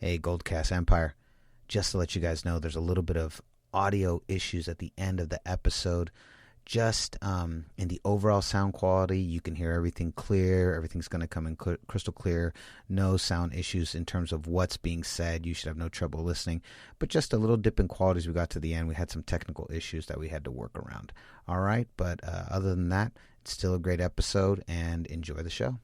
Hey, GoldCast Empire. Just to let you guys know, there's a little bit of audio issues at the end of the episode. Just in the overall sound quality, you can hear everything clear. Everything's going to come in crystal clear. No sound issues in terms of what's being said. You should have no trouble listening. But just a little dip in quality as we got to the end. We had some technical issues that we had to work around. All right, but other than that, it's still a great episode, and enjoy the show.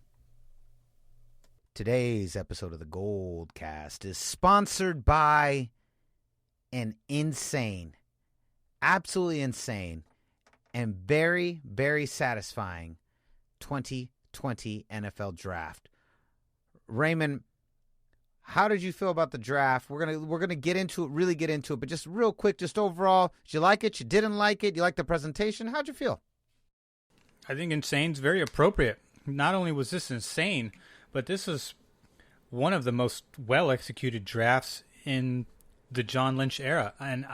Today's episode of the GoldCast is sponsored by an insane, absolutely insane, and very, very satisfying 2020 NFL Draft. Raymond, how did you feel about the draft? We're gonna get into it, really get into it, but just real quick, just overall, did you like it? You didn't like it? You liked the presentation? How'd you feel? I think insane's very appropriate. Not only was this insane, but this is one of the most well-executed drafts in the John Lynch era. And,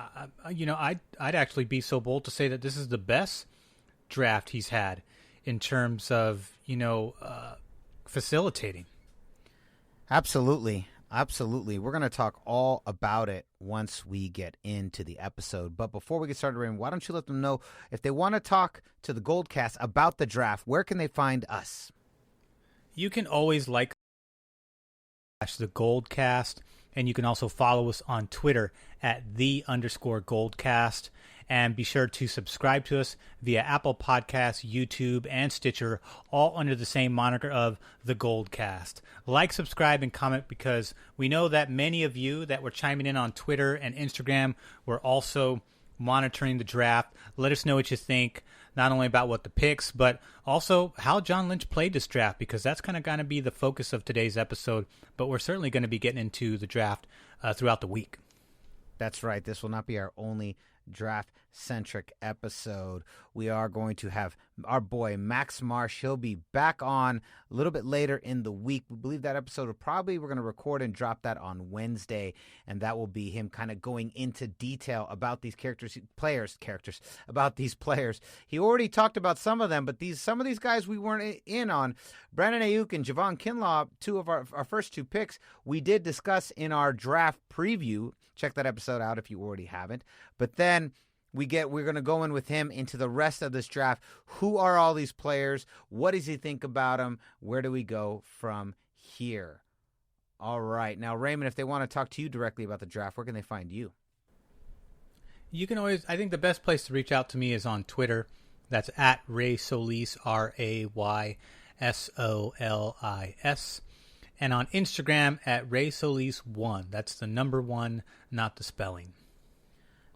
I'd actually be so bold to say that this is the best draft he's had in terms of, facilitating. Absolutely. Absolutely. We're going to talk all about it once we get into the episode. But before we get started, Raymond, why don't you let them know if they want to talk to the GoldCast about the draft, where can they find us? You can always like the GoldCast, and you can also follow us on Twitter at _GoldCast. And be sure to subscribe to us via Apple Podcasts, YouTube, and Stitcher, all under the same moniker of the GoldCast. Like, subscribe, and comment, because we know that many of you that were chiming in on Twitter and Instagram were also monitoring the draft. Let us know what you think, not only about what the picks, but also how John Lynch played this draft, because that's kind of going to be the focus of today's episode. But we're certainly going to be getting into the draft throughout the week. That's right. This will not be our only draft-centric episode. We are going to have our boy Max Marsh. He'll be back on a little bit later in the week. We believe that episode we're going to record and drop that on Wednesday, and that will be him kind of going into detail about these about these players. He already talked about some of them, but some of these guys we weren't in on. Brandon Ayuk and Javon Kinlaw, two of our first two picks, we did discuss in our draft preview. Check that episode out if you already haven't. But then we're going to go in with him into the rest of this draft. Who are all these players? What does he think about them? Where do we go from here? All right. Now, Raymond, if they want to talk to you directly about the draft, where can they find you? You can always, I think the best place to reach out to me is on Twitter. That's at Ray Solis, RaySolis. And on Instagram at RaySolis1. That's the number 1, not the spelling.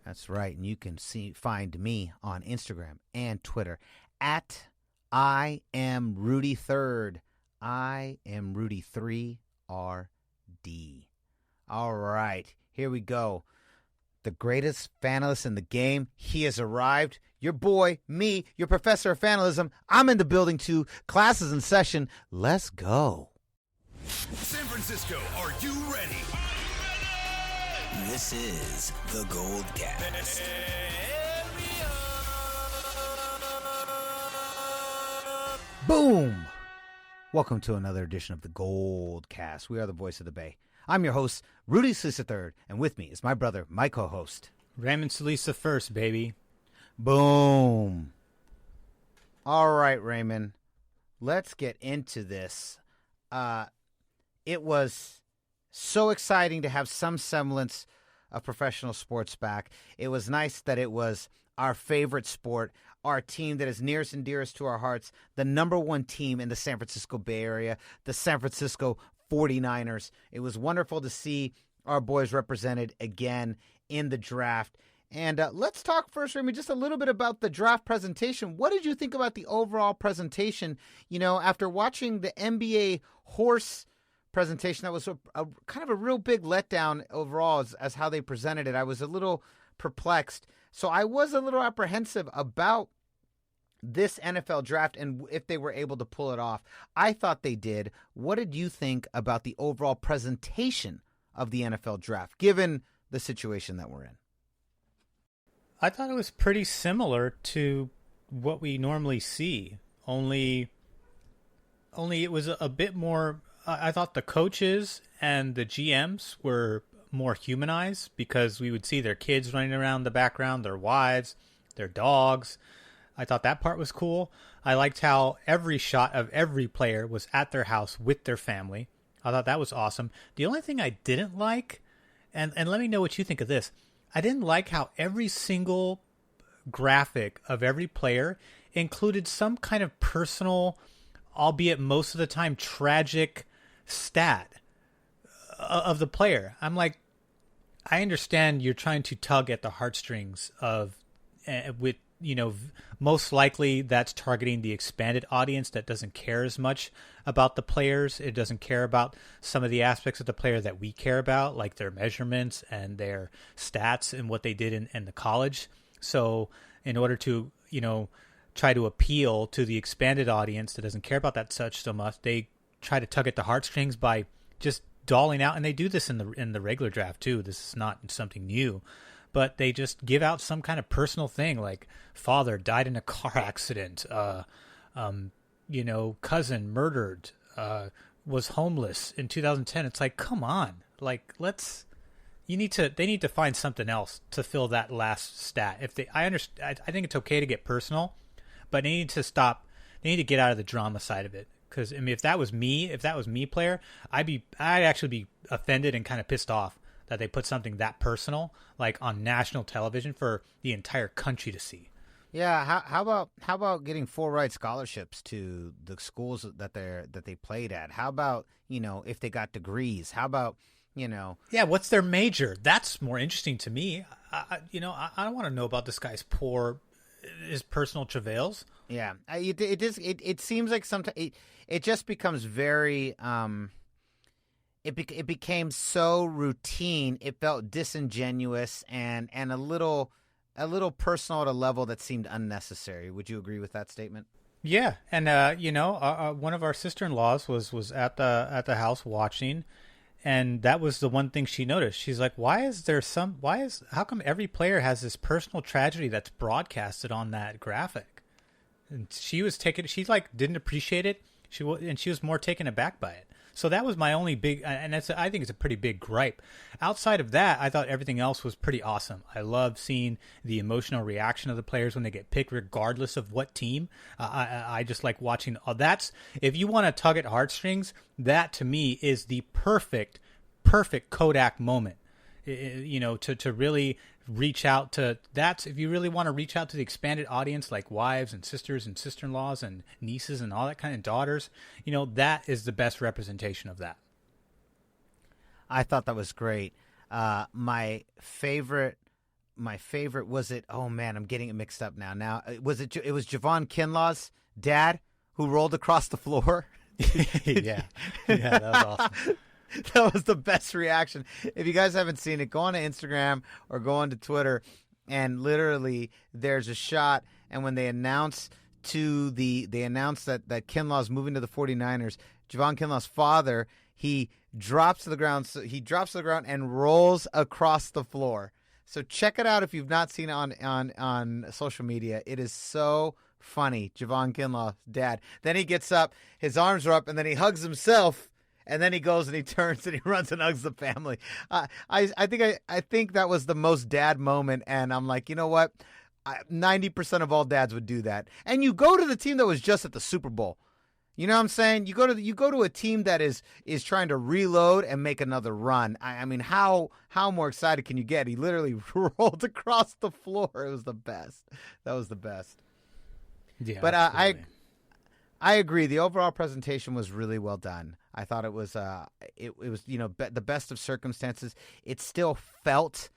That's right. And you can find me on Instagram and Twitter at I am Rudy 3rd. I am Rudy 3RD. All right. Here we go. The greatest fanalist in the game. He has arrived. Your boy, me, your professor of fanalism. I'm in the building too. Class is in session. Let's go. San Francisco, are you ready? This is the GoldCast. Boom! Welcome to another edition of the GoldCast. We are the voice of the Bay. I'm your host, Rudy Solis III, and with me is my brother, my co-host, Raymond Solis first, baby. Boom! All right, Raymond, let's get into this. It was so exciting to have some semblance of professional sports back. It was nice that it was our favorite sport, our team that is nearest and dearest to our hearts, the number 1 team in the San Francisco Bay Area, the San Francisco 49ers. It was wonderful to see our boys represented again in the draft. And let's talk first, Remy, just a little bit about the draft presentation. What did you think about the overall presentation? After watching the NBA horse presentation, that was a kind of a real big letdown overall as how they presented it. I was a little perplexed. So I was a little apprehensive about this NFL draft and if they were able to pull it off. I thought they did. What did you think about the overall presentation of the NFL draft, given the situation that we're in? I thought it was pretty similar to what we normally see, only it was a bit more I thought the coaches and the GMs were more humanized because we would see their kids running around the background, their wives, their dogs. I thought that part was cool. I liked how every shot of every player was at their house with their family. I thought that was awesome. The only thing I didn't like, and let me know what you think of this, I didn't like how every single graphic of every player included some kind of personal, albeit most of the time tragic, stat of the player. I'm like, I understand you're trying to tug at the heartstrings of, with, most likely that's targeting the expanded audience that doesn't care as much about the players. It doesn't care about some of the aspects of the player that we care about, like their measurements and their stats and what they did in the college. So in order to, try to appeal to the expanded audience that doesn't care about that so much, they try to tug at the heartstrings by just dolling out, and they do this in the regular draft too. This is not something new, but they just give out some kind of personal thing, like father died in a car accident, cousin murdered, was homeless in 2010. It's like, come on, like they need to find something else to fill that last stat. I think it's okay to get personal, but they need to stop. They need to get out of the drama side of it. Because if that was me player, I'd actually be offended and kind of pissed off that they put something that personal like on national television for the entire country to see. Yeah, how about getting full ride scholarships to the schools that they played at? How about, if they got degrees? How about, Yeah, what's their major? That's more interesting to me. I don't want to know about this guy's his personal travails. Yeah, it seems like sometimes it just becomes very it became so routine. It felt disingenuous and a little personal at a level that seemed unnecessary. Would you agree with that statement? Yeah, and one of our sister-in-laws was at the house watching, and that was the one thing she noticed. She's like, how come every player has this personal tragedy that's broadcasted on that graphic? And she didn't appreciate it. She was more taken aback by it. So that was my only big, and I think it's a pretty big gripe. Outside of that, I thought everything else was pretty awesome. I love seeing the emotional reaction of the players when they get picked, regardless of what team. I just like watching. If you want to tug at heartstrings, that to me is the perfect Kodak moment. To really reach out to if you really want to reach out to the expanded audience, like wives and sisters and sister-in-laws and nieces and all that kind of daughters, that is the best representation of that. I thought that was great. My favorite was it? Oh man, I'm getting it mixed up now. It was Javon Kinlaw's dad who rolled across the floor. yeah, that was awesome. That was the best reaction. If you guys haven't seen it, go on to Instagram or go on to Twitter, and literally there's a shot, and when they announce that Kinlaw's moving to the 49ers, Javon Kinlaw's father, he drops to the ground. So he drops to the ground and rolls across the floor. So check it out if you've not seen it on social media. It is so funny. Javon Kinlaw's dad. Then he gets up, his arms are up, and then he hugs himself. And then he goes and he turns and he runs and hugs the family. I think that was the most dad moment. And I'm like, you know what? 90% of all dads would do that. And you go to the team that was just at the Super Bowl. You know what I'm saying? You go to a team that is trying to reload and make another run. I mean, how more excited can you get? He literally rolled across the floor. It was the best. That was the best. Yeah, but I agree. The overall presentation was really well done. I thought it was the best of circumstances. It still felt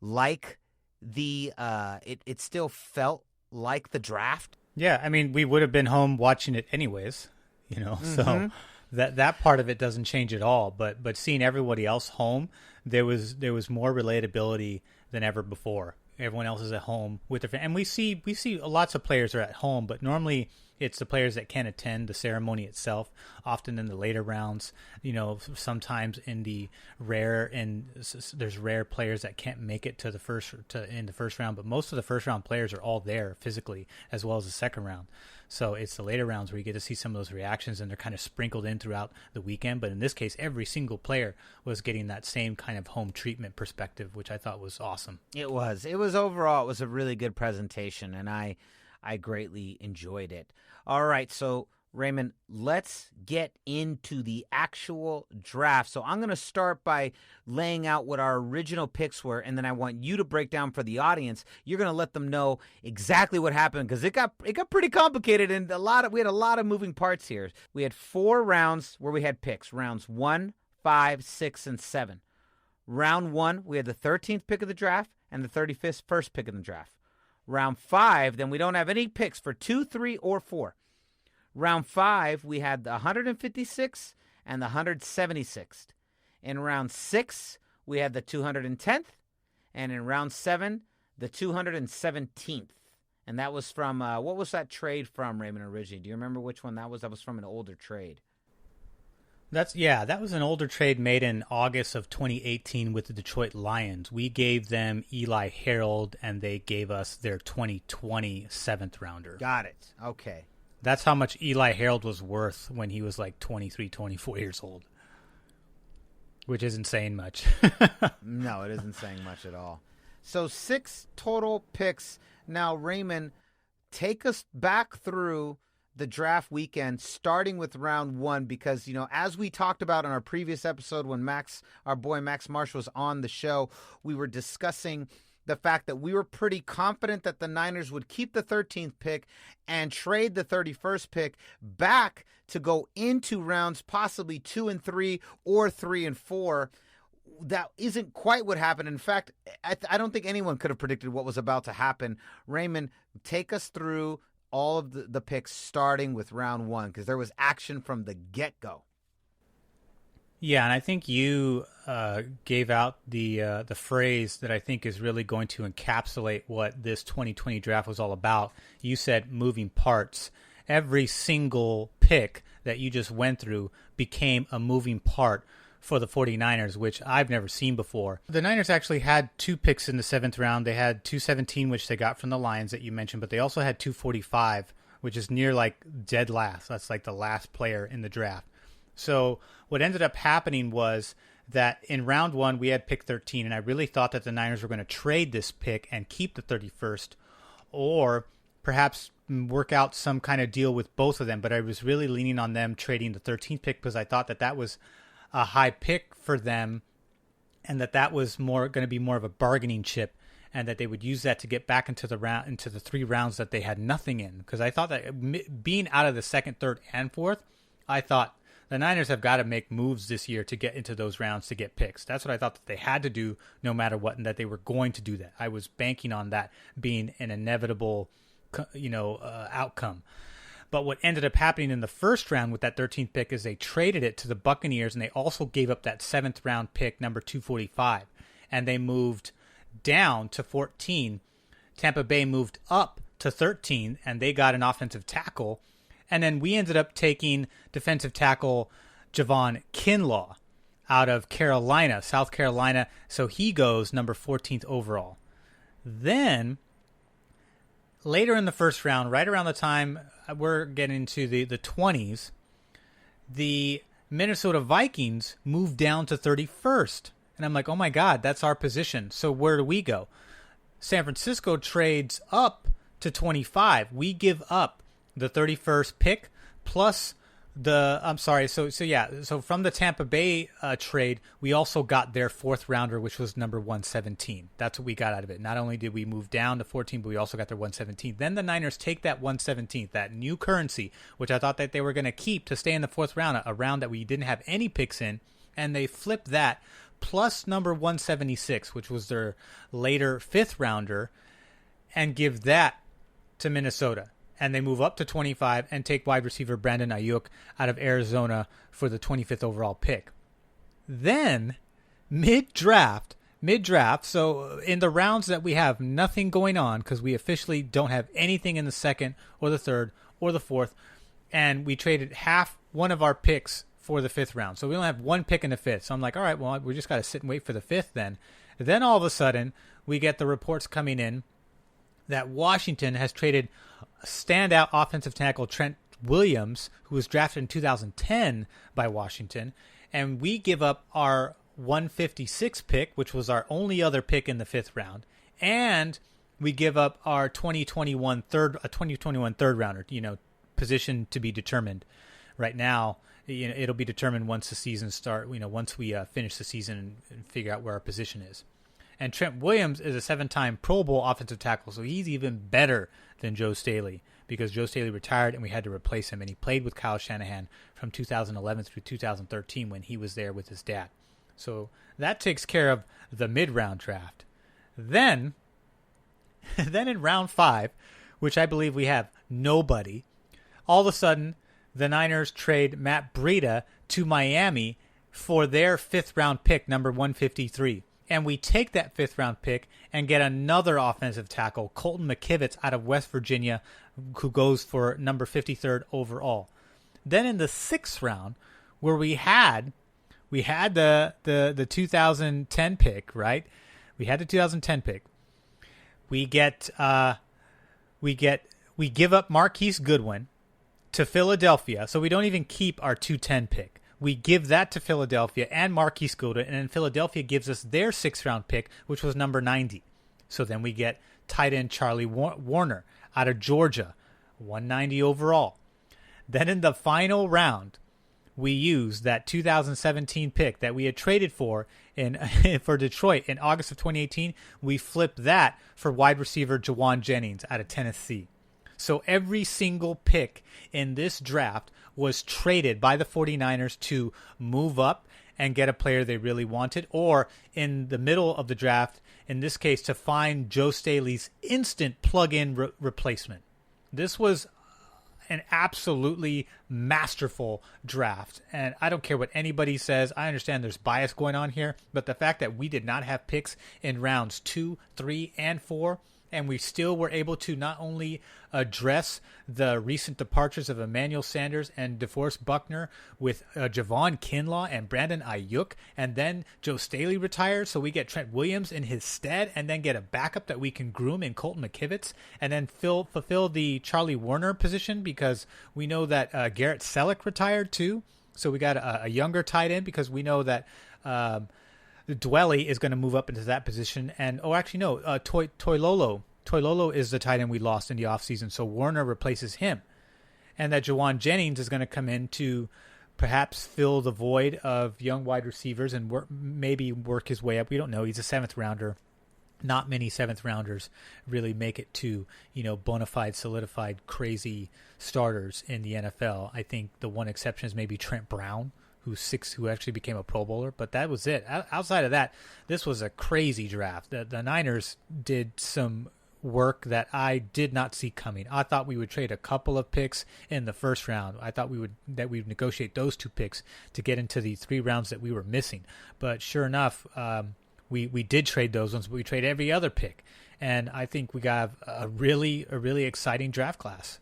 like it still felt like the draft. Yeah, I mean, we would have been home watching it anyways, So that part of it doesn't change at all. But seeing everybody else home, there was more relatability than ever before. Everyone else is at home with their family, and we see lots of players are at home, but normally It's the players that can attend the ceremony itself, often in the later rounds. Sometimes in the there's rare players that can't make it to the first round, but most of the first round players are all there physically, as well as the second round. So it's the later rounds where you get to see some of those reactions, and they're kind of sprinkled in throughout the weekend. But in this case, every single player was getting that same kind of home treatment perspective, which I thought was awesome. It was overall, it was a really good presentation, and I greatly enjoyed it. All right, so Raymond, let's get into the actual draft. So I'm going to start by laying out what our original picks were, and then I want you to break down for the audience. You're going to let them know exactly what happened, because it got pretty complicated, and we had a lot of moving parts here. We had 4 rounds where we had picks, rounds 1, 5, 6, and 7. Round 1, we had the 13th pick of the draft and the 31st pick of the draft. Round 5, then we don't have any picks for 2, 3, or 4. Round 5, we had the 156th and the 176th. In round 6, we had the 210th, and in round 7, the 217th. And that was from, what was that trade from, Raymond, originally? Do you remember which one that was? That was from an older trade. That was an older trade made in August of 2018 with the Detroit Lions. We gave them Eli Harold, and they gave us their 2020 7th rounder. Got it. Okay. That's how much Eli Harold was worth when he was like 23, 24 years old, which isn't saying much. No, it isn't saying much at all. So 6 total picks. Now, Raymond, take us back through the draft weekend, starting with round 1, because, as we talked about in our previous episode when our boy Max Marsh was on the show, we were discussing the fact that we were pretty confident that the Niners would keep the 13th pick and trade the 31st pick back to go into rounds possibly 2 and 3 or 3 and 4. That isn't quite what happened. In fact, I don't think anyone could have predicted what was about to happen. Raymond, take us through all of the picks starting with round 1, because there was action from the get-go. Yeah, and I think you gave out the phrase that I think is really going to encapsulate what this 2020 draft was all about. You said moving parts. Every single pick that you just went through became a moving part for the 49ers, which I've never seen before. The Niners actually had 2 picks in the 7th round. They had 217, which they got from the Lions that you mentioned, but they also had 245, which is near like dead last. That's like the last player in the draft. So what ended up happening was that in round 1, we had pick 13, and I really thought that the Niners were going to trade this pick and keep the 31st, or perhaps work out some kind of deal with both of them. But I was really leaning on them trading the 13th pick, because I thought that was a high pick for them, and that was going to be more of a bargaining chip, and that they would use that to get back into the 3 rounds that they had nothing in. Because I thought that being out of the 2nd, 3rd, and 4th, I thought the Niners have got to make moves this year to get into those rounds to get picks. That's what I thought that they had to do no matter what, and that they were going to do that. I was banking on that being an inevitable, outcome. But what ended up happening in the first round with that 13th pick is they traded it to the Buccaneers, and they also gave up that 7th round pick, number 245. And they moved down to 14. Tampa Bay moved up to 13, and they got an offensive tackle. And then we ended up taking defensive tackle Javon Kinlaw out of South Carolina. So he goes number 14th overall. Then later in the first round, right around the time we're getting to the 20s, the Minnesota Vikings moved down to 31st. And I'm like, oh my God, that's our position. So where do we go? San Francisco trades up to 25. We give up the 31st pick plus so from the Tampa Bay trade, we also got their 4th rounder, which was number 117. That's what we got out of it. Not only did we move down to 14, but we also got their 117. Then the Niners take that 117th, that new currency, which I thought that they were going to keep to stay in the 4th round, a round that we didn't have any picks in, and they flip that plus number 176, which was their later 5th rounder, and give that to Minnesota. And they move up to 25 and take wide receiver Brandon Ayuk out of Arizona for the 25th overall pick. Then, mid-draft, so in the rounds that we have nothing going on because we officially don't have anything in the 2nd or the 3rd or the 4th, and we traded one of our picks for the 5th round. So we only have one pick in the 5th. So I'm like, all right, well, we just got to sit and wait for the 5th then. Then all of a sudden, we get the reports coming in that Washington has traded standout offensive tackle Trent Williams, who was drafted in 2010 by Washington, and we give up our 156 pick, which was our only other pick in the 5th round, and we give up our 2021 third rounder, position to be determined. Right now, it'll be determined once the season starts, once we finish the season and figure out where our position is. And Trent Williams is a 7-time Pro Bowl offensive tackle, so he's even better than Joe Staley, because Joe Staley retired and we had to replace him, and he played with Kyle Shanahan from 2011 through 2013 when he was there with his dad. So that takes care of the mid-round draft. Then in round 5, which I believe we have nobody, all of a sudden the Niners trade Matt Breida to Miami for their 5th round pick, number 153. And we take that 5th round pick and get another offensive tackle, Colton McKivitz out of West Virginia, who goes for number 53rd overall. Then in the 6th round, where we had the 2010 pick, right? We had the 2010 pick. We give up Marquise Goodwin to Philadelphia, so we don't even keep our 210 pick. We give that to Philadelphia and Marquise Goodwin, and then Philadelphia gives us their 6th round pick, which was number 90. So then we get tight end Charlie Warner out of Georgia, 190 overall. Then in the final round, we use that 2017 pick that we had traded for for Detroit in August of 2018. We flip that for wide receiver Jawan Jennings out of Tennessee. So every single pick in this draft was traded by the 49ers to move up and get a player they really wanted, or in the middle of the draft, in this case, to find Joe Staley's instant plug-in replacement. This was an absolutely masterful draft, and I don't care what anybody says. I understand there's bias going on here, but the fact that we did not have picks in rounds 2, 3, and 4, and we still were able to not only address the recent departures of Emmanuel Sanders and DeForest Buckner with Javon Kinlaw and Brandon Ayuk, and then Joe Staley retires, so we get Trent Williams in his stead, and then get a backup that we can groom in Colton McKivitz, and then fulfill the Charlie Warner position, because we know that Garrett Selleck retired too, so we got a younger tight end, because we know that Dwelly is going to move up into that position. And, Toilolo is the tight end we lost in the offseason, so Warner replaces him. And that Jawan Jennings is going to come in to perhaps fill the void of young wide receivers and maybe work his way up. We don't know. He's a 7th rounder. Not many 7th rounders really make it to, bona fide, solidified, crazy starters in the NFL. I think the one exception is maybe Trent Brown, who actually became a Pro Bowler, but that was it. Outside of that, this was a crazy draft. The Niners did some work that I did not see coming. I thought we would trade a couple of picks in the 1st round. I thought we would negotiate those 2 picks to get into the 3 rounds that we were missing. But sure enough, we did trade those ones, but we trade every other pick, and I think we got a really exciting draft class.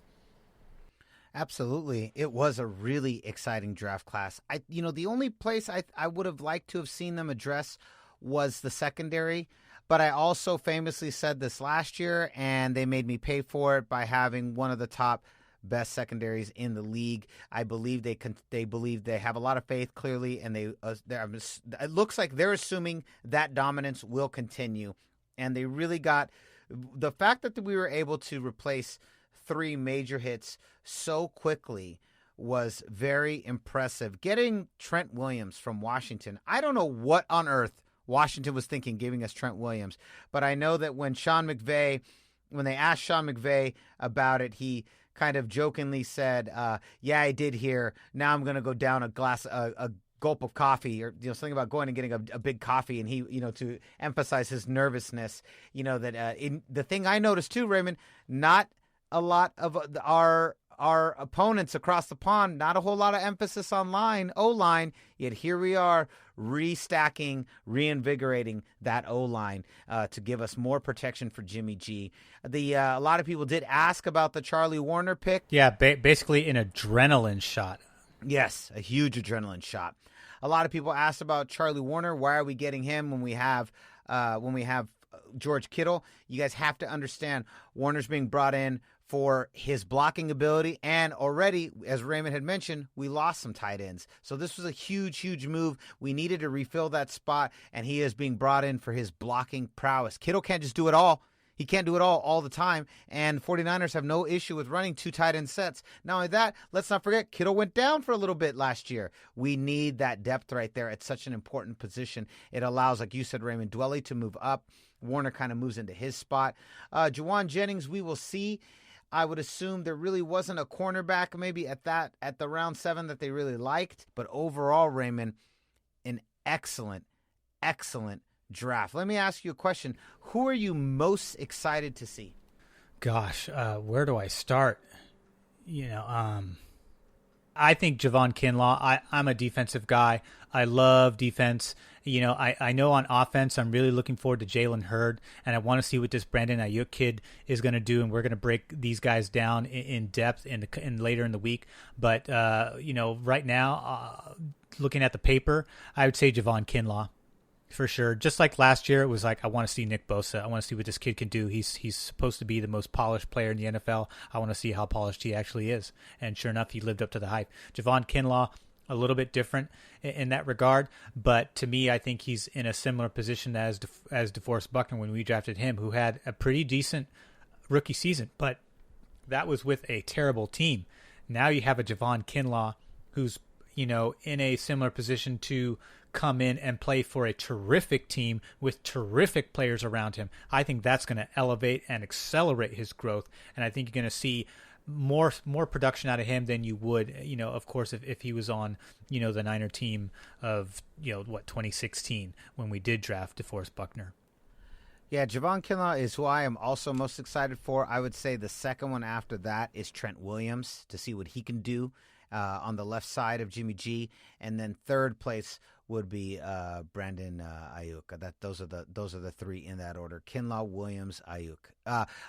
Absolutely. It was a really exciting draft class. The only place I would have liked to have seen them address was the secondary, but I also famously said this last year, and they made me pay for it by having one of the top best secondaries in the league. I believe they have a lot of faith, clearly, and it looks like they're assuming that dominance will continue, and they really got the fact that we were able to replace 3 major hits so quickly was very impressive. Getting Trent Williams from Washington, I don't know what on earth Washington was thinking giving us Trent Williams, but I know that when they asked Sean McVay about it, he kind of jokingly said, yeah, I did hear. Now I'm going to go down a gulp of coffee, or something about going and getting a big coffee, and he to emphasize his nervousness. The thing I noticed too, Raymond, not a lot of our our opponents across the pond, not a whole lot of emphasis on O-line, yet here we are restacking, reinvigorating that O-line to give us more protection for Jimmy G. A lot of people did ask about the Charlie Warner pick. Yeah, basically an adrenaline shot. Yes, a huge adrenaline shot. A lot of people asked about Charlie Warner. Why are we getting him when we have George Kittle? You guys have to understand Warner's being brought in for his blocking ability, and already, as Raymond had mentioned, we lost some tight ends. So this was a huge, huge move. We needed to refill that spot, and he is being brought in for his blocking prowess. Kittle can't just do it all. He can't do it all the time, and 49ers have no issue with running 2 tight end sets. Not only that, let's not forget, Kittle went down for a little bit last year. We need that depth right there at such an important position. It allows, like you said, Raymond, Dwelly to move up. Warner kind of moves into his spot. Juwan Jennings, we will see. I would assume there really wasn't a cornerback maybe at the round 7 that they really liked. But overall, Raymond, an excellent, excellent draft. Let me ask you a question. Who are you most excited to see? Gosh, where do I start? I think Javon Kinlaw. I'm a defensive guy. I love defense. I know on offense, I'm really looking forward to Jalen Hurd, and I want to see what this Brandon Ayuk kid is going to do, and we're going to break these guys down in depth in later in the week. But right now, looking at the paper, I would say Javon Kinlaw. For sure. Just like last year, it was like, I want to see Nick Bosa. I want to see what this kid can do. He's supposed to be the most polished player in the NFL. I want to see how polished he actually is. And sure enough, he lived up to the hype. Javon Kinlaw, a little bit different in that regard. But to me, I think he's in a similar position as DeForest Buckner when we drafted him, who had a pretty decent rookie season. But that was with a terrible team. Now you have a Javon Kinlaw who's, in a similar position to come in and play for a terrific team with terrific players around him. I think that's going to elevate and accelerate his growth, and I think you're going to see more production out of him than you would, of course, if he was on, the Niner team of, 2016 when we did draft DeForest Buckner. Yeah, Javon Kinlaw is who I am also most excited for. I would say the second one after that is Trent Williams, to see what he can do on the left side of Jimmy G, and then third place would be Brandon Ayuk. Those are the 3 in that order: Kinlaw, Williams, Ayuk.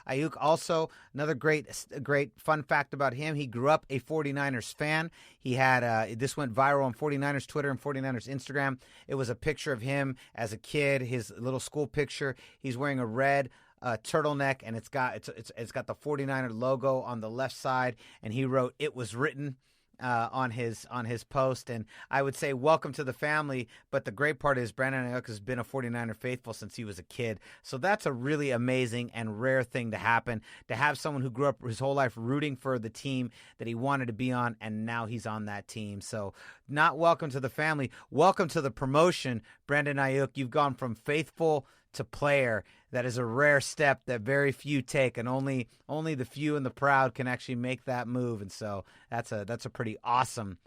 Ayuk also, another great fun fact about him. He grew up a 49ers fan. He had this went viral on 49ers Twitter and 49ers Instagram. It was a picture of him as a kid, his little school picture. He's wearing a red turtleneck, and it's got the 49er logo on the left side, and he wrote, "It was written," on his post. And I would say welcome to the family, but the great part is Brandon Ayuk has been a 49er faithful since he was a kid. So that's a really amazing and rare thing to happen, to have someone who grew up his whole life rooting for the team that he wanted to be on, and now he's on that team. So not welcome to the family, welcome to the promotion, Brandon Ayuk. You've gone from faithful to player. That is a rare step that very few take, and only the few and the proud can actually make that move. And so that's a pretty awesome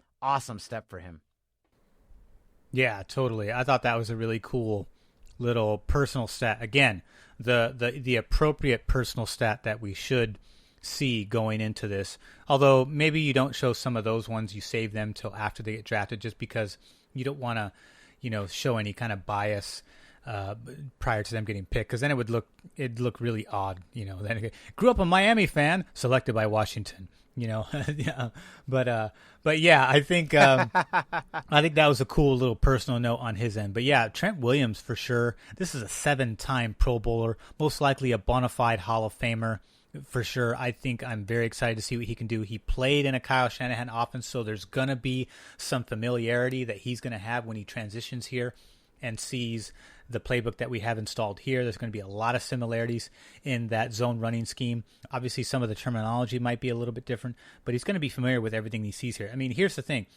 step for him. Yeah, totally. I thought that was a really cool little personal stat. Again, the appropriate personal stat that we should see going into this. Although maybe you don't show some of those ones, you save them till after they get drafted, just because you don't want to, show any kind of bias prior to them getting picked, because then it'd look really odd, Then grew up a Miami fan, selected by Washington, yeah. But yeah, I think that was a cool little personal note on his end. But yeah, Trent Williams for sure. This is a 7-time Pro Bowler, most likely a bona fide Hall of Famer. For sure. I think I'm very excited to see what he can do. He played in a Kyle Shanahan offense, so there's going to be some familiarity that he's going to have when he transitions here and sees the playbook that we have installed here. There's going to be a lot of similarities in that zone running scheme. Obviously, some of the terminology might be a little bit different, but he's going to be familiar with everything he sees here. I mean, here's the thing.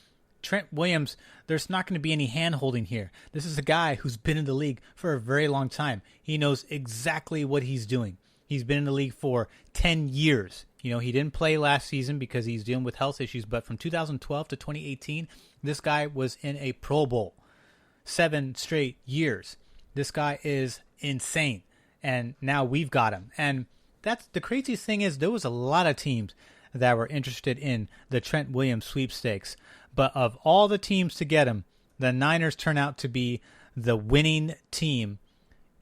Trent Williams, there's not going to be any hand-holding here. This is a guy who's been in the league for a very long time. He knows exactly what he's doing. He's been in the league for 10 years. He didn't play last season because he's dealing with health issues, but from 2012 to 2018, this guy was in a Pro Bowl. 7 straight years. This guy is insane. And now we've got him. And that's the craziest thing is there was a lot of teams that were interested in the Trent Williams sweepstakes. But of all the teams to get him, the Niners turn out to be the winning team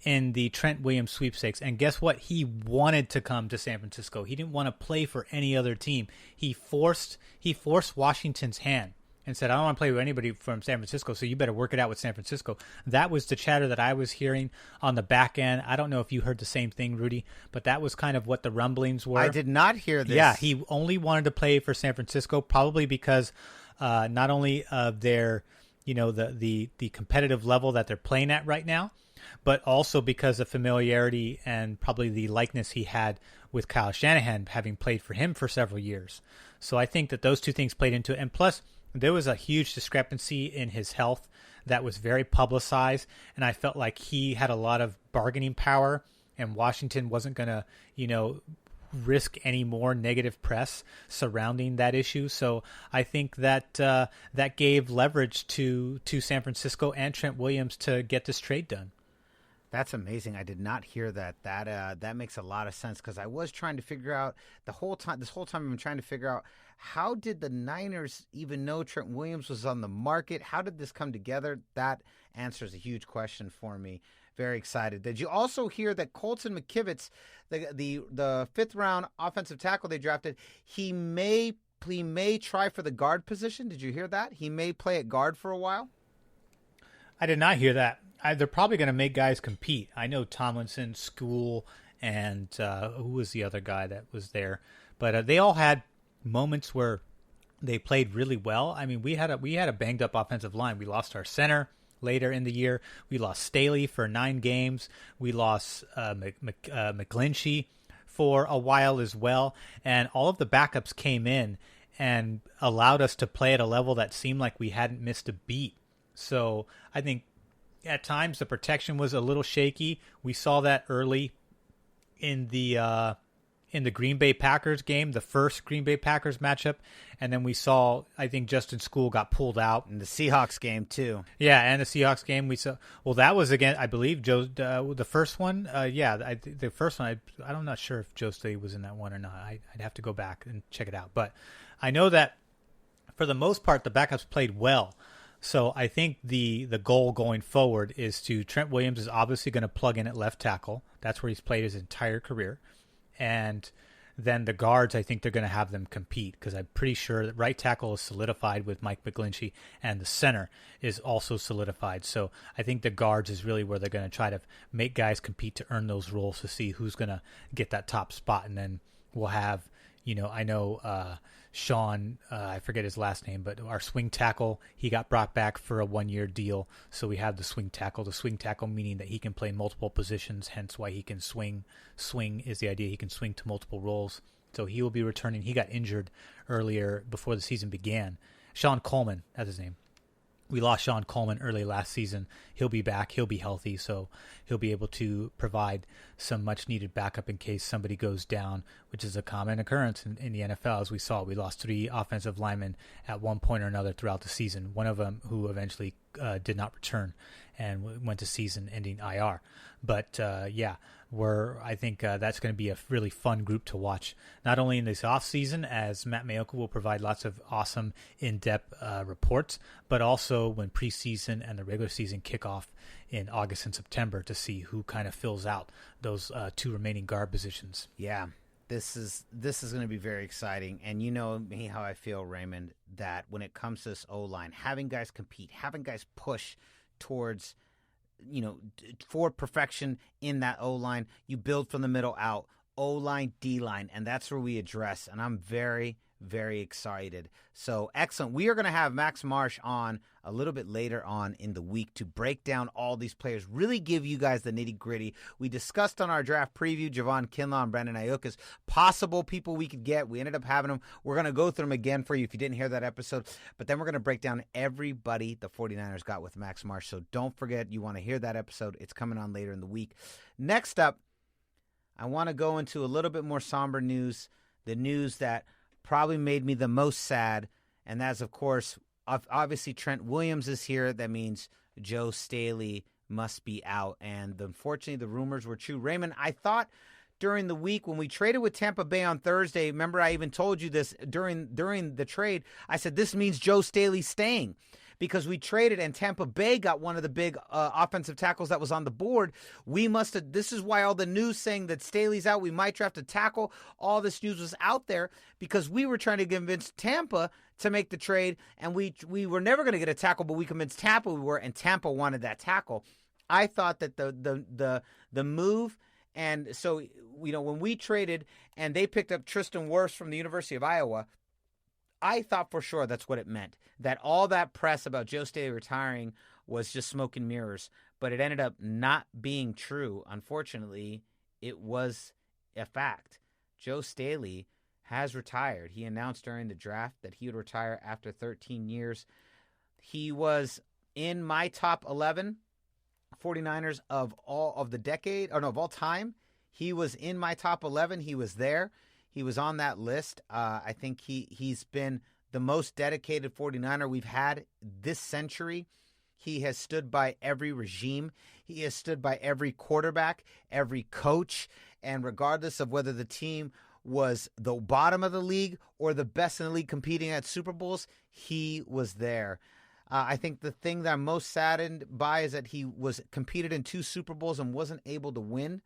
in the Trent Williams sweepstakes. And guess what? He wanted to come to San Francisco. He didn't want to play for any other team. He forced Washington's hand and said, I don't want to play with anybody from San Francisco, so you better work it out with San Francisco. That was the chatter that I was hearing on the back end. I don't know if you heard the same thing, Rudy, but that was kind of what the rumblings were. I did not hear this. Yeah, he only wanted to play for San Francisco, probably because not only of their, the competitive level that they're playing at right now, but also because of familiarity and probably the likeness he had with Kyle Shanahan, having played for him for several years. So I think that those two things played into it. And plus, there was a huge discrepancy in his health that was very publicized, and I felt like he had a lot of bargaining power, and Washington wasn't going to, risk any more negative press surrounding that issue. So I think that that gave leverage to San Francisco and Trent Williams to get this trade done. That's amazing. I did not hear that. That makes a lot of sense, because I was trying to figure out this whole time I've been trying to figure out, how did the Niners even know Trent Williams was on the market? How did this come together? That answers a huge question for me. Very excited. Did you also hear that Colton McKivitz, the fifth round offensive tackle they drafted, he may try for the guard position? Did you hear that? He may play at guard for a while? I did not hear that. They're probably going to make guys compete. I know Tomlinson, School, and who was the other guy that was there? But they all had moments where they played really well. I mean, we had a banged up offensive line. We lost our center later in the year. We lost Staley for 9 games. We lost McGlinchey for a while as well. And all of the backups came in and allowed us to play at a level that seemed like we hadn't missed a beat. So I think at times the protection was a little shaky. We saw that early in the Green Bay Packers game, the first Green Bay Packers matchup, and then we saw, I think Justin School got pulled out in the Seahawks game too. Yeah, and the Seahawks game we saw. Well, that was again, I believe, the first one. The first one. I'm not sure if Joe Staley was in that one or not. I'd have to go back and check it out. But I know that for the most part, the backups played well. So I think the goal going forward is Trent Williams is obviously going to plug in at left tackle. That's where he's played his entire career. And then the guards, I think they're going to have them compete, because I'm pretty sure that right tackle is solidified with Mike McGlinchey, and the center is also solidified. So I think the guards is really where they're going to try to make guys compete to earn those roles, to see who's going to get that top spot. And then we'll have, I know Sean, I forget his last name, but our swing tackle, he got brought back for a 1-year deal. So we have the swing tackle. The swing tackle meaning that he can play multiple positions, hence why he can swing. Swing is the idea he can swing to multiple roles. So he will be returning. He got injured earlier before the season began. Sean Coleman, that's his name. We lost Sean Coleman early last season. He'll be back. He'll be healthy, so he'll be able to provide some much-needed backup in case somebody goes down, which is a common occurrence in the NFL. As we saw, we lost 3 offensive linemen at one point or another throughout the season, one of them who eventually did not return and went to season-ending IR. But, I think that's going to be a really fun group to watch, not only in this offseason, as Matt Mayoka will provide lots of awesome in-depth reports, but also when preseason and the regular season kick off in August and September, to see who kind of fills out those 2 remaining guard positions. Yeah, this is going to be very exciting. And you know me, how I feel, Raymond, that when it comes to this O-line, having guys compete, having guys push towards for perfection in that O-line, you build from the middle out, O-line, D-line, and that's where we address. And I'm very, very excited. So excellent. We are going to have Max Marsh on a little bit later on in the week to break down all these players, really give you guys the nitty-gritty. We discussed on our draft preview Javon Kinlaw and Brandon Ayuk, possible people we could get. We ended up having them. We're going to go through them again for you if you didn't hear that episode. But then we're going to break down everybody the 49ers got with Max Marsh. So don't forget, you want to hear that episode. It's coming on later in the week. Next up, I want to go into a little bit more somber news, the news that probably made me the most sad, and that's, of course, obviously Trent Williams is here. That means Joe Staley must be out, and unfortunately the rumors were true. Raymond, I thought during the week when we traded with Tampa Bay on Thursday. Remember, I even told you this during the trade. I said, this means Joe Staley's staying because we traded and Tampa Bay got one of the big offensive tackles that was on the board. This is why all the news saying that Staley's out, we might draft a tackle, all this news was out there because we were trying to convince Tampa to make the trade, and we were never going to get a tackle, but we convinced Tampa we were, and Tampa wanted that tackle. I thought that the move, and so, when we traded and they picked up Tristan Wirfs from the University of Iowa, I thought for sure that's what it meant, that all that press about Joe Staley retiring was just smoke and mirrors, but it ended up not being true. Unfortunately, it was a fact. Joe Staley has retired. He announced during the draft that he would retire after 13 years. He was in my top 11 49ers of all time. He was in my top 11. He was there. He was on that list. I think he's been the most dedicated 49er we've had this century. He has stood by every regime. He has stood by every quarterback, every coach, and regardless of whether the team was the bottom of the league or the best in the league competing at Super Bowls, he was there. I think the thing that I'm most saddened by is that he was competed in 2 Super Bowls and wasn't able to win.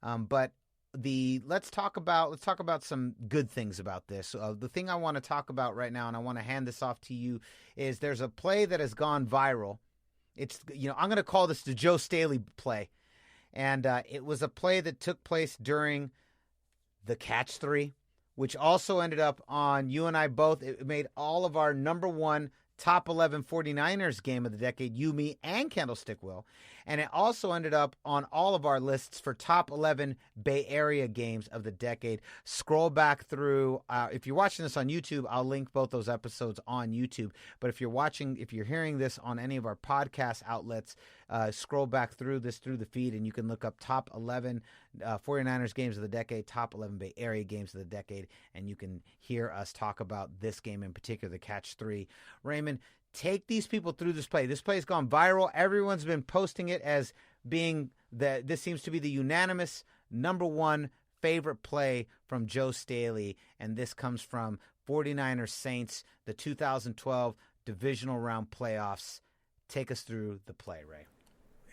But let's talk about some good things about this. The thing I want to talk about right now, and I want to hand this off to you, is there's a play that has gone viral. It's I'm going to call this the Joe Staley play, and it was a play that took place during the catch 3, which also ended up on you and I both. It made all of our number 1 top 11 49ers game of the decade, you, me, and Candlestick will. And it also ended up on all of our lists for top 11 Bay Area games of the decade. Scroll back through. If you're watching this on YouTube, I'll link both those episodes on YouTube. But if you're hearing this on any of our podcast outlets, scroll back through the feed, and you can look up top 11 49ers games of the decade, top 11 Bay Area games of the decade, and you can hear us talk about this game in particular, the catch 3. Raymond, take these people through this play. This play has gone viral. Everyone's been posting it as being this seems to be the unanimous number 1 favorite play from Joe Staley, and this comes from 49ers Saints, the 2012 divisional round playoffs. Take us through the play, Ray.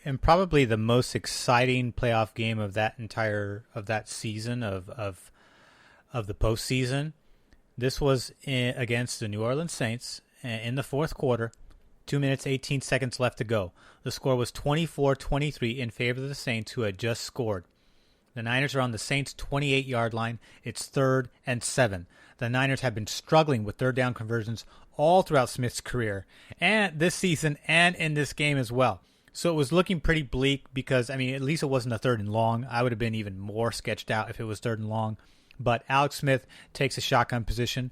And probably the most exciting playoff game of that season of the postseason. This was against the New Orleans Saints in the fourth quarter. 2 minutes, 18 seconds left to go. The score was 24-23 in favor of the Saints, who had just scored. The Niners are on the Saints' 28-yard line. It's 3rd and 7. The Niners have been struggling with third down conversions all throughout Smith's career, and this season and in this game as well. So it was looking pretty bleak because, at least it wasn't a 3rd and long. I would have been even more sketched out if it was 3rd and long. But Alex Smith takes a shotgun position.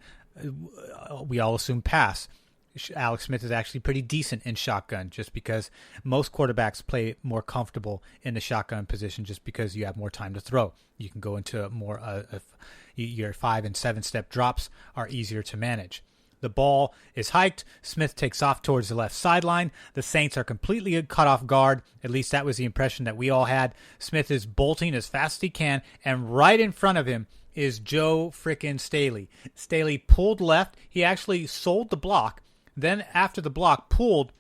We all assume pass. Alex Smith is actually pretty decent in shotgun just because most quarterbacks play more comfortable in the shotgun position just because you have more time to throw. You can go into more your 5 and 7 step drops are easier to manage. The ball is hiked. Smith takes off towards the left sideline. The Saints are completely caught off guard. At least that was the impression that we all had. Smith is bolting as fast as he can, and right in front of him is Joe frickin' Staley. Staley pulled left. He actually sold the block. Then after the block, pulled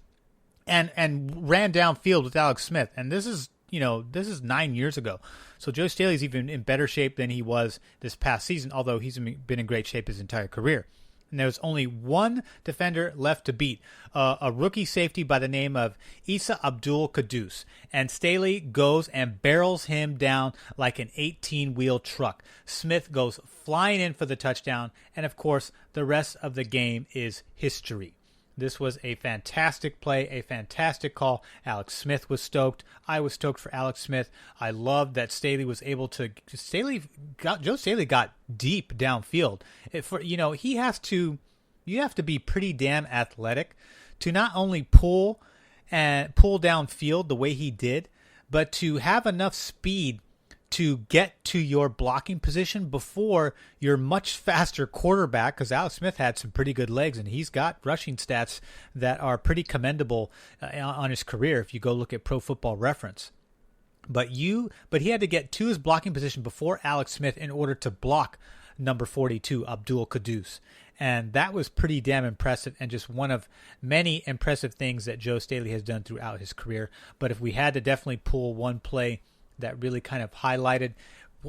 and ran downfield with Alex Smith. And this is 9 years ago. So Joe Staley's even in better shape than he was this past season, although he's been in great shape his entire career. And there's only one defender left to beat, a rookie safety by the name of Issa Abdul Quddus. And Staley goes and barrels him down like an 18-wheel truck. Smith goes flying in for the touchdown, and of course, the rest of the game is history. This was a fantastic play, a fantastic call. Alex Smith was stoked. I was stoked for Alex Smith. I loved that Staley was able to. Joe Staley got deep downfield. You have to be pretty damn athletic to not only pull downfield the way he did, but to have enough speed to get to your blocking position before your much faster quarterback, because Alex Smith had some pretty good legs, and he's got rushing stats that are pretty commendable on his career if you go look at Pro Football Reference. But he had to get to his blocking position before Alex Smith in order to block number 42, Abdul Quddus. And that was pretty damn impressive, and just one of many impressive things that Joe Staley has done throughout his career. But if we had to definitely pull one play that really kind of highlighted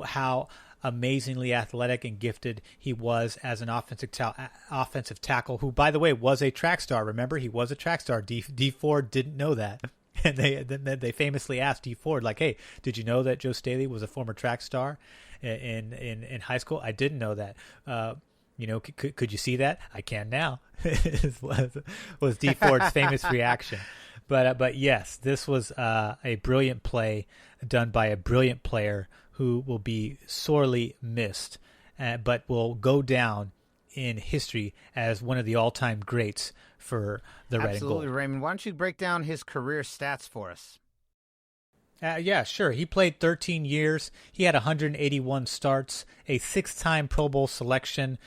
how amazingly athletic and gifted he was as an offensive tackle, who, by the way, was a track star. Remember, he was a track star. D Ford didn't know that. And they famously asked D Ford, like, "Hey, did you know that Joe Staley was a former track star in high school?" "I didn't know that." Could you see that? "I can now." was D Ford's famous reaction. But yes, this was a brilliant play done by a brilliant player who will be sorely missed, but will go down in history as one of the all-time greats for the Red and Gold. Absolutely, Raymond. Why don't you break down his career stats for us? Yeah, sure. He played 13 years. He had 181 starts, a 6-time Pro Bowl selection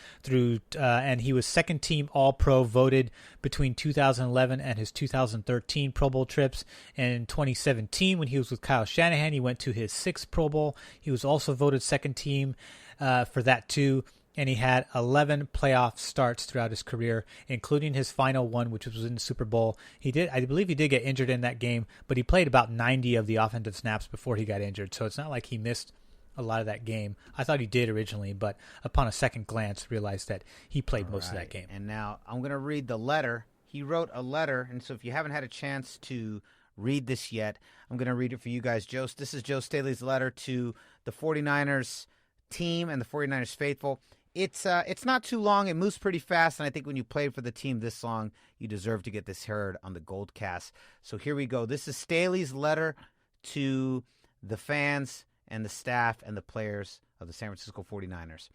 and he was second-team All-Pro voted between 2011 and his 2013 Pro Bowl trips. And in 2017, when he was with Kyle Shanahan, he went to his 6th Pro Bowl. He was also voted second-team for that too. And he had 11 playoff starts throughout his career, including his final one, which was in the Super Bowl. I believe he did get injured in that game, but he played about 90 of the offensive snaps before he got injured. So it's not like he missed a lot of that game. I thought he did originally, but upon a second glance, realized that he played most of that game. And now I'm going to read the letter. He wrote a letter, and so if you haven't had a chance to read this yet, I'm going to read it for you guys. This is Joe Staley's letter to the 49ers team and the 49ers faithful. It's not too long. It moves pretty fast, and I think when you played for the team this long, you deserve to get this heard on the GoldCast. So here we go. This is Staley's letter to the fans and the staff and the players of the San Francisco 49ers.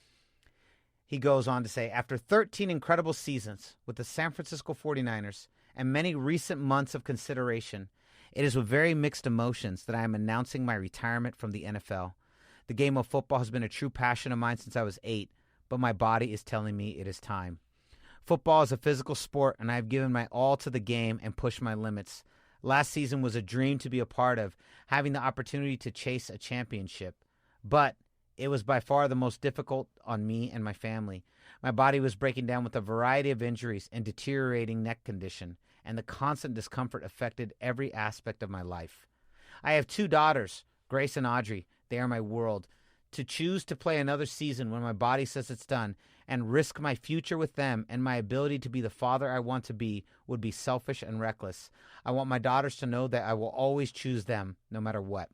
He goes on to say, after 13 incredible seasons with the San Francisco 49ers and many recent months of consideration, it is with very mixed emotions that I am announcing my retirement from the NFL. The game of football has been a true passion of mine since I was 8. But my body is telling me it is time. Football is a physical sport, and I have given my all to the game and pushed my limits. Last season was a dream to be a part of, having the opportunity to chase a championship. But it was by far the most difficult on me and my family. My body was breaking down with a variety of injuries and deteriorating neck condition, and the constant discomfort affected every aspect of my life. I have 2 daughters, Grace and Audrey. They are my world. To choose to play another season when my body says it's done and risk my future with them and my ability to be the father I want to be would be selfish and reckless. I want my daughters to know that I will always choose them no matter what.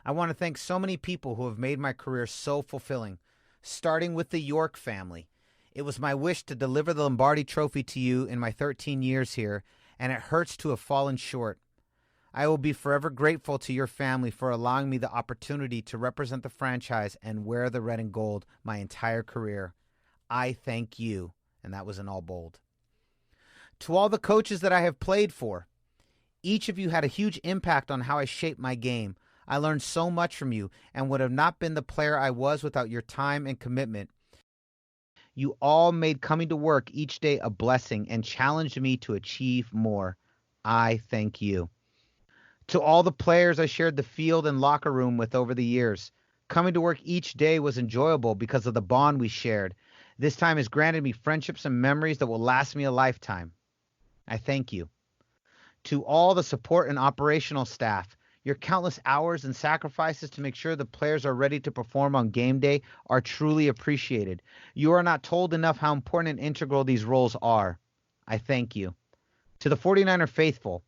I want to thank so many people who have made my career so fulfilling, starting with the York family. It was my wish to deliver the Lombardi Trophy to you in my 13 years here, and it hurts to have fallen short. I will be forever grateful to your family for allowing me the opportunity to represent the franchise and wear the red and gold my entire career. I thank you. And that was in all bold. To all the coaches that I have played for, each of you had a huge impact on how I shaped my game. I learned so much from you and would have not been the player I was without your time and commitment. You all made coming to work each day a blessing and challenged me to achieve more. I thank you. To all the players I shared the field and locker room with over the years, coming to work each day was enjoyable because of the bond we shared. This time has granted me friendships and memories that will last me a lifetime. I thank you. To all the support and operational staff, your countless hours and sacrifices to make sure the players are ready to perform on game day are truly appreciated. You are not told enough how important and integral these roles are. I thank you. To the 49er faithful,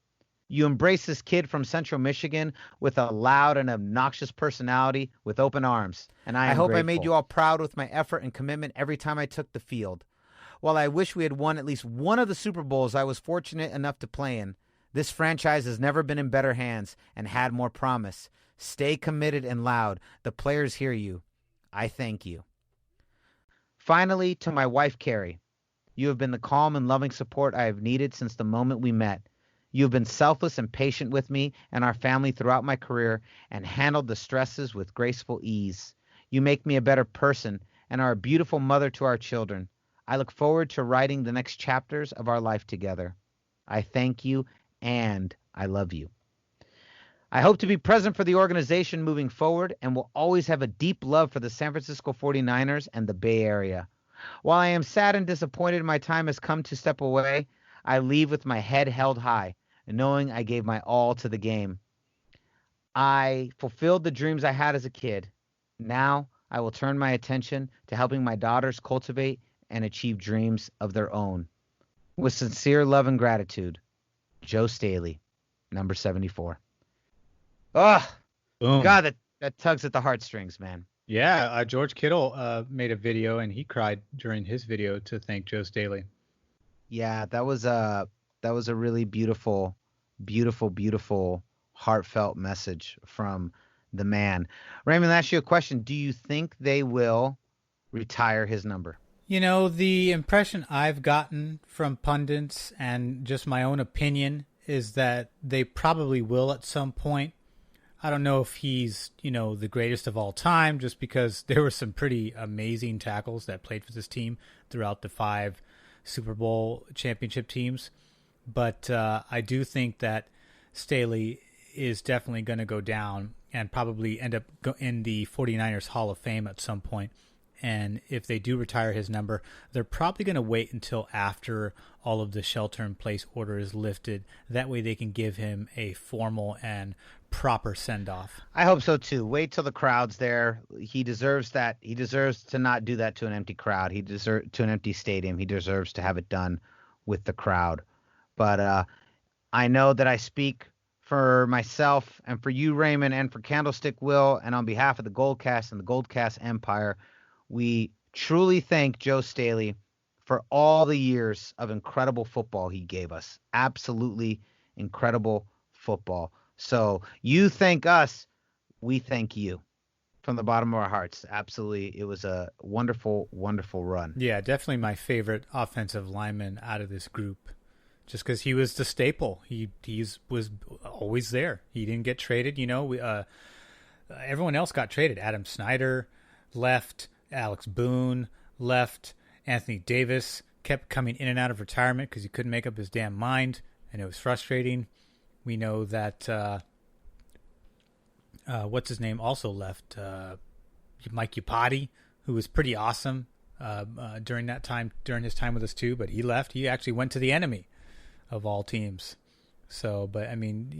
you embrace this kid from Central Michigan with a loud and obnoxious personality with open arms. And I hope grateful. I made you all proud with my effort and commitment every time I took the field. While I wish we had won at least one of the Super Bowls I was fortunate enough to play in, this franchise has never been in better hands and had more promise. Stay committed and loud. The players hear you. I thank you. Finally, to my wife, Carrie, you have been the calm and loving support I have needed since the moment we met. You have been selfless and patient with me and our family throughout my career and handled the stresses with graceful ease. You make me a better person and are a beautiful mother to our children. I look forward to writing the next chapters of our life together. I thank you and I love you. I hope to be present for the organization moving forward and will always have a deep love for the San Francisco 49ers and the Bay Area. While I am sad and disappointed my time has come to step away, I leave with my head held high, knowing I gave my all to the game. I fulfilled the dreams I had as a kid. Now I will turn my attention to helping my daughters cultivate and achieve dreams of their own. With sincere love and gratitude, Joe Staley, number 74. Oh, Boom. God, that tugs at the heartstrings, man. Yeah, George Kittle made a video, and he cried during his video to thank Joe Staley. Yeah, that was a really beautiful, beautiful, beautiful, heartfelt message from the man. Raymond, let me ask you a question. Do you think they will retire his number? You know, the impression I've gotten from pundits and just my own opinion is that they probably will at some point. I don't know if he's, the greatest of all time, just because there were some pretty amazing tackles that played for this team throughout the 5 Super Bowl championship teams. But I do think that Staley is definitely going to go down and probably end up in the 49ers Hall of Fame at some point. And if they do retire his number, they're probably going to wait until after all of the shelter-in-place order is lifted. That way they can give him a formal and proper send-off. I hope so, too. Wait till the crowd's there. He deserves that. He deserves to not do that to an empty crowd. He deserves to an empty stadium. He deserves to have it done with the crowd. But I know that I speak for myself and for you, Raymond, and for Candlestick Will, and on behalf of the GoldCast and the GoldCast Empire, we truly thank Joe Staley for all the years of incredible football he gave us. Absolutely incredible football. So you thank us, we thank you from the bottom of our hearts. Absolutely. It was a wonderful, wonderful run. Yeah, definitely my favorite offensive lineman out of this group, just because he was the staple. He was always there. He didn't get traded. Everyone else got traded. Adam Snyder left. Alex Boone left. Anthony Davis kept coming in and out of retirement because he couldn't make up his damn mind, and it was frustrating. We know that what's his name also left, Mike Iupati, who was pretty awesome during his time with us too, but he left. He actually went to the enemy of all teams. So, but I mean,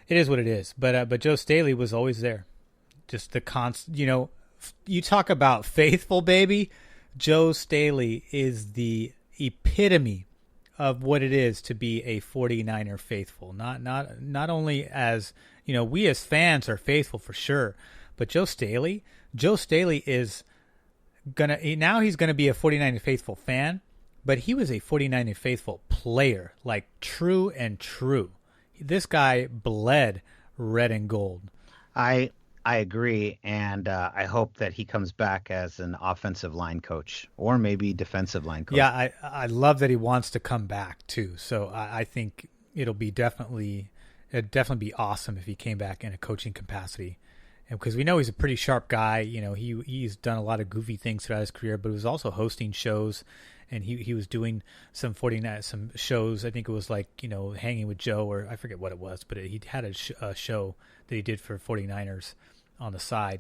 it is what it is. But Joe Staley was always there. Just the constant, you talk about faithful, baby. Joe Staley is the epitome of what it is to be a 49er faithful. Not only as, we as fans are faithful for sure, but Joe Staley is he's gonna be a 49er faithful fan, but he was a 49er faithful player, like true and true. This guy bled red and gold. I agree, and I hope that he comes back as an offensive line coach or maybe defensive line coach. Yeah, I love that he wants to come back too. So I think it'd definitely be awesome if he came back in a coaching capacity, and because we know he's a pretty sharp guy. He's done a lot of goofy things throughout his career, but he was also hosting shows, and he was doing some shows. I think it was like Hanging with Joe, or I forget what it was, but he had a show that he did for 49ers on the side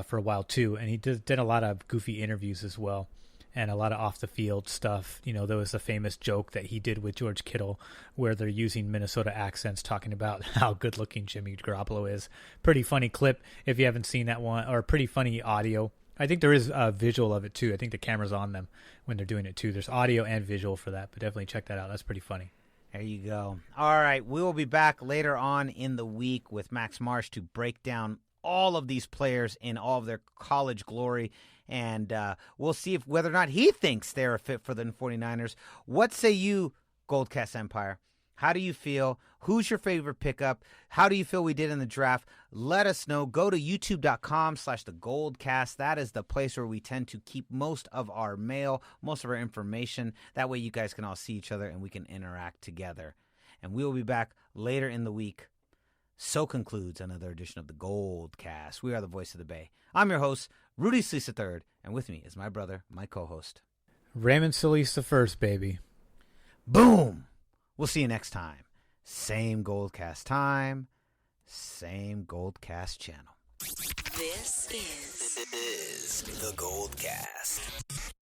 for a while too, and he did a lot of goofy interviews as well, and a lot of off the field stuff. There was a famous joke that he did with George Kittle where they're using Minnesota accents talking about how good looking Jimmy Garoppolo is. Pretty funny clip if you haven't seen that one, or pretty funny audio. I think there is a visual of it too. I think the camera's on them when they're doing it too. There's audio and visual for that, but definitely check that out. That's pretty funny. There you go. All right, we will be back later on in the week with Max Marsh to break down all of these players in all of their college glory, and we'll see whether or not he thinks they're a fit for the 49ers. What say you, GoldCast Empire? How do you feel? Who's your favorite pickup? How do you feel we did in the draft? Let us know. Go to youtube.com/thegoldcast. That is the place where we tend to keep most of our mail, most of our information. That way you guys can all see each other and we can interact together. And we will be back later in the week. So concludes another edition of the GoldCast. We are the voice of the Bay. I'm your host, Rudy Solis III, and with me is my brother, my co-host, Raymond Solis the First, baby. Boom! We'll see you next time. Same GoldCast time, same GoldCast channel. This is the GoldCast.